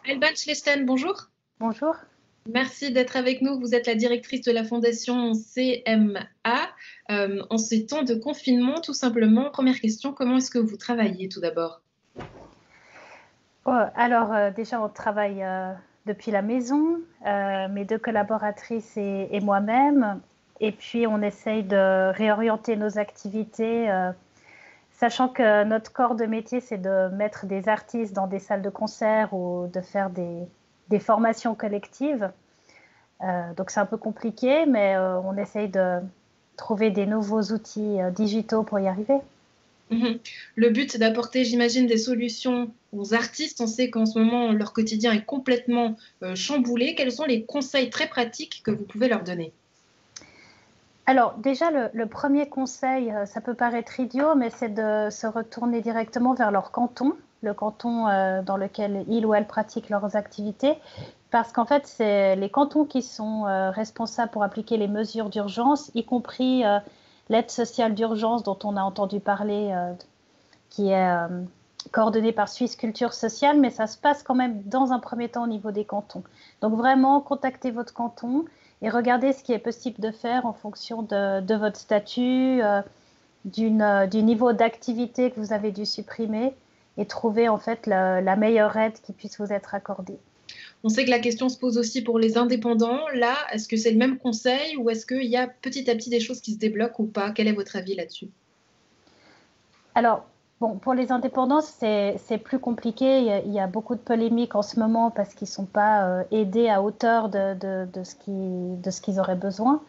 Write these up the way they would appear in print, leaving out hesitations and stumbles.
Alban Schlechten, bonjour. Bonjour. Merci d'être avec nous. Vous êtes la directrice de la fondation CMA. En ces temps de confinement, tout simplement, première question, comment est-ce que vous travaillez tout d'abord? Déjà, on travaille depuis la maison, mes deux collaboratrices et moi-même. Et puis, on essaye de réorienter nos activités, sachant que notre corps de métier, c'est de mettre des artistes dans des salles de concert ou de faire des formations collectives. Donc, c'est un peu compliqué, mais on essaye de trouver des nouveaux outils digitaux pour y arriver. Mhm. Le but, c'est d'apporter, j'imagine, des solutions aux artistes. On sait qu'en ce moment, leur quotidien est complètement chamboulé. Quels sont les conseils très pratiques que vous pouvez leur donner? Alors déjà, le premier conseil, ça peut paraître idiot, mais c'est de se retourner directement vers leur canton, le canton dans lequel ils ou elles pratiquent leurs activités, parce qu'en fait, c'est les cantons qui sont responsables pour appliquer les mesures d'urgence, y compris l'aide sociale d'urgence dont on a entendu parler, qui est coordonnée par Suisse Culture Sociale, mais ça se passe quand même dans un premier temps au niveau des cantons. Donc vraiment, contactez votre canton et regardez ce qui est possible de faire en fonction de votre statut, du niveau d'activité que vous avez dû supprimer et trouver en fait la meilleure aide qui puisse vous être accordée. On sait que la question se pose aussi pour les indépendants. Là, est-ce que c'est le même conseil ou est-ce qu'il y a petit à petit des choses qui se débloquent ou pas? Quel est votre avis là-dessus? Alors, bon, pour les indépendants, c'est plus compliqué. Il y a beaucoup de polémiques en ce moment parce qu'ils ne sont pas aidés à hauteur de ce qu'ils auraient besoin,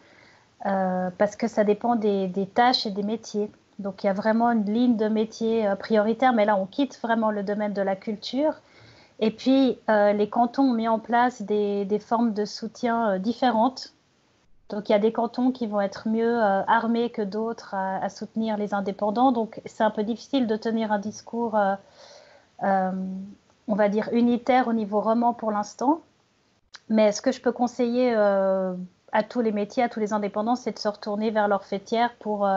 parce que ça dépend des tâches et des métiers. Donc, il y a vraiment une ligne de métier prioritaire, mais là, on quitte vraiment le domaine de la culture. Et puis, les cantons ont mis en place des formes de soutien différentes. Donc, il y a des cantons qui vont être mieux armés que d'autres à soutenir les indépendants. Donc, c'est un peu difficile de tenir un discours, euh, on va dire, unitaire au niveau roman pour l'instant. Mais ce que je peux conseiller à tous les métiers, à tous les indépendants, c'est de se retourner vers leur fêtière pour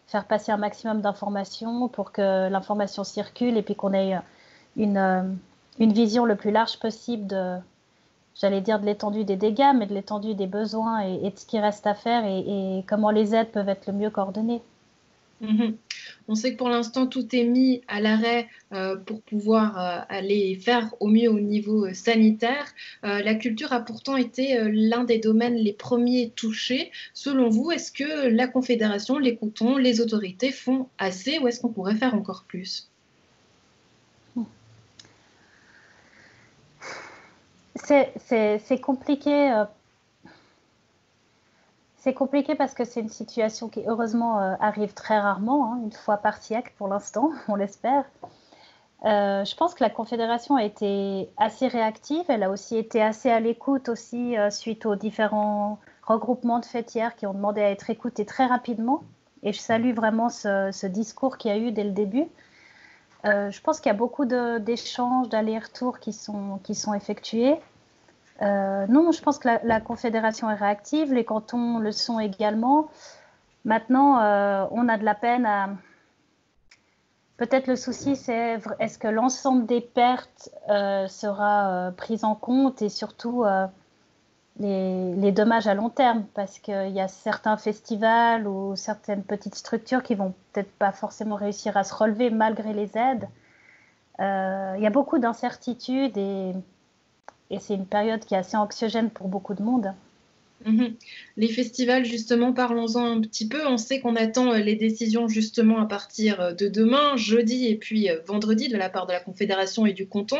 faire passer un maximum d'informations, pour que l'information circule et puis qu'on ait une, euh, une vision le plus large possible j'allais dire de l'étendue des dégâts, mais de l'étendue des besoins et de ce qui reste à faire et comment les aides peuvent être le mieux coordonnées. Mhm. On sait que pour l'instant, tout est mis à l'arrêt pour pouvoir aller faire au mieux au niveau sanitaire. La culture a pourtant été l'un des domaines les premiers touchés. Selon vous, est-ce que la Confédération, les cantons, les autorités font assez ou est-ce qu'on pourrait faire encore plus? C'est compliqué. C'est compliqué parce que c'est une situation qui, heureusement, arrive très rarement, hein, une fois par siècle pour l'instant, on l'espère. Je pense que la Confédération a été assez réactive. Elle a aussi été assez à l'écoute aussi suite aux différents regroupements de fêtières qui ont demandé à être écoutés très rapidement. Et je salue vraiment ce discours qu'il y a eu dès le début. Je pense qu'il y a beaucoup d'échanges, d'allers-retours qui sont effectués. Non, je pense que la Confédération est réactive, les cantons le sont également. Maintenant, on a de la peine à... Peut-être le souci, c'est est-ce que l'ensemble des pertes sera pris en compte et surtout les dommages à long terme, parce qu'il y a certains festivals ou certaines petites structures qui vont peut-être pas forcément réussir à se relever malgré les aides. Il y a beaucoup d'incertitudes et c'est une période qui est assez anxiogène pour beaucoup de monde. Mhm. Les festivals, justement, parlons-en un petit peu. On sait qu'on attend les décisions justement à partir de demain, jeudi et puis vendredi de la part de la Confédération et du canton.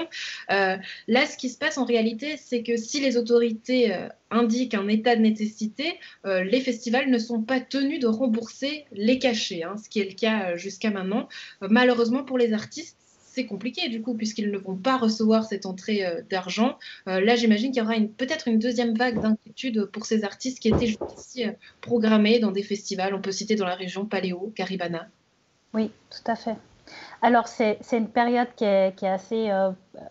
Là, ce qui se passe en réalité, c'est que si les autorités indiquent un état de nécessité, les festivals ne sont pas tenus de rembourser les cachets, hein, ce qui est le cas jusqu'à maintenant. Malheureusement pour les artistes, c'est compliqué du coup, puisqu'ils ne vont pas recevoir cette entrée d'argent. Là, j'imagine qu'il y aura peut-être une deuxième vague d'inquiétude pour ces artistes qui étaient jusqu'ici programmés dans des festivals. On peut citer dans la région Paléo, Caribana. Oui, tout à fait. Alors, c'est une période qui est assez,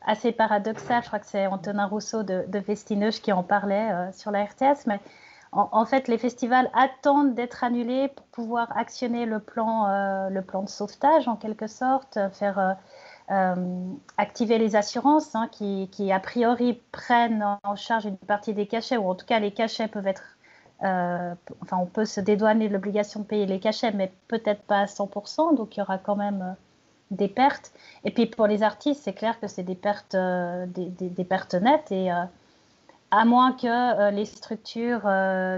assez paradoxale. Je crois que c'est Antonin Rousseau de Festineuge qui en parlait sur la RTS. Mais en fait, les festivals attendent d'être annulés pour pouvoir actionner le plan de sauvetage, en quelque sorte, faire activer les assurances qui, a priori, prennent en charge une partie des cachets, ou en tout cas, les cachets peuvent être... on peut se dédouaner de l'obligation de payer les cachets, mais peut-être pas à 100%, donc il y aura quand même des pertes. Et puis, pour les artistes, c'est clair que c'est des pertes nettes, et à moins que les structures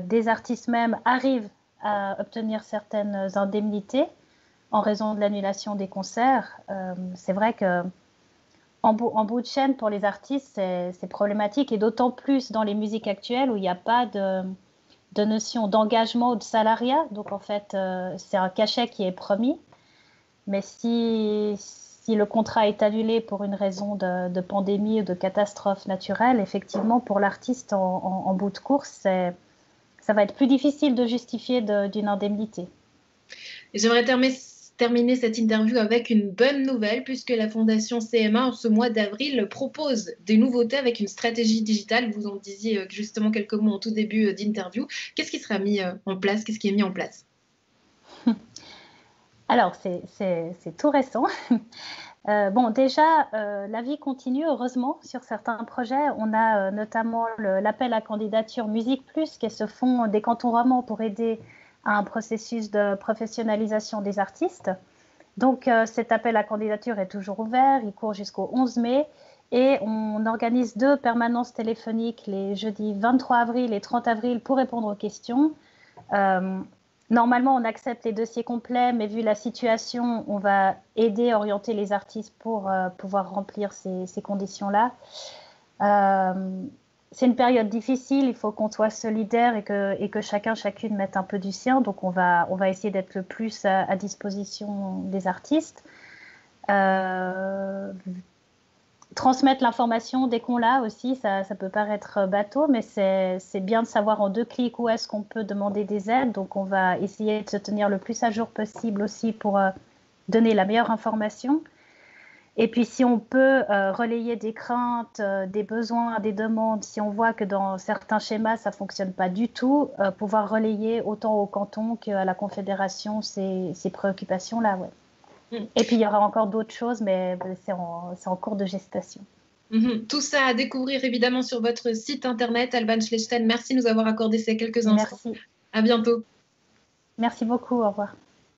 des artistes même arrivent à obtenir certaines indemnités en raison de l'annulation des concerts, c'est vrai que en bout de chaîne, pour les artistes, c'est problématique, et d'autant plus dans les musiques actuelles où il n'y a pas de notion d'engagement ou de salariat. Donc, en fait, c'est un cachet qui est promis. Mais si le contrat est annulé pour une raison de pandémie ou de catastrophe naturelle, effectivement, pour l'artiste en bout de course, ça va être plus difficile de justifier d'une indemnité. J'aimerais terminer cette interview avec une bonne nouvelle, puisque la Fondation CMA, en ce mois d'avril, propose des nouveautés avec une stratégie digitale. Vous en disiez justement quelques mots en tout début d'interview. Qu'est-ce qui sera mis en place? Qu'est-ce qui est mis en place? Alors, c'est tout récent. Déjà, la vie continue, heureusement, sur certains projets. On a notamment l'appel à candidature Musique Plus, qui se font des cantons romans pour aider à un processus de professionnalisation des artistes. Donc, cet appel à candidature est toujours ouvert, il court jusqu'au 11 mai, et on organise 2 permanences téléphoniques les jeudis 23 avril et 30 avril pour répondre aux questions. Normalement, on accepte les dossiers complets, mais vu la situation, on va aider, orienter les artistes pour pouvoir remplir ces conditions-là. C'est une période difficile, il faut qu'on soit solidaire et que chacune mette un peu du sien. Donc, on va essayer d'être le plus à disposition des artistes. Transmettre l'information dès qu'on l'a aussi, ça peut paraître bateau, mais c'est bien de savoir en 2 clics où est-ce qu'on peut demander des aides. Donc, on va essayer de se tenir le plus à jour possible aussi pour donner la meilleure information. Et puis, si on peut relayer des craintes, des besoins, des demandes, si on voit que dans certains schémas, ça ne fonctionne pas du tout, pouvoir relayer autant au canton qu'à la Confédération ces préoccupations-là. Ouais. Et puis, il y aura encore d'autres choses, mais c'est en cours de gestation. Tout ça à découvrir évidemment sur votre site internet, Alban Schlechten. Merci de nous avoir accordé ces quelques instants. Merci. À bientôt. Merci beaucoup. Au revoir.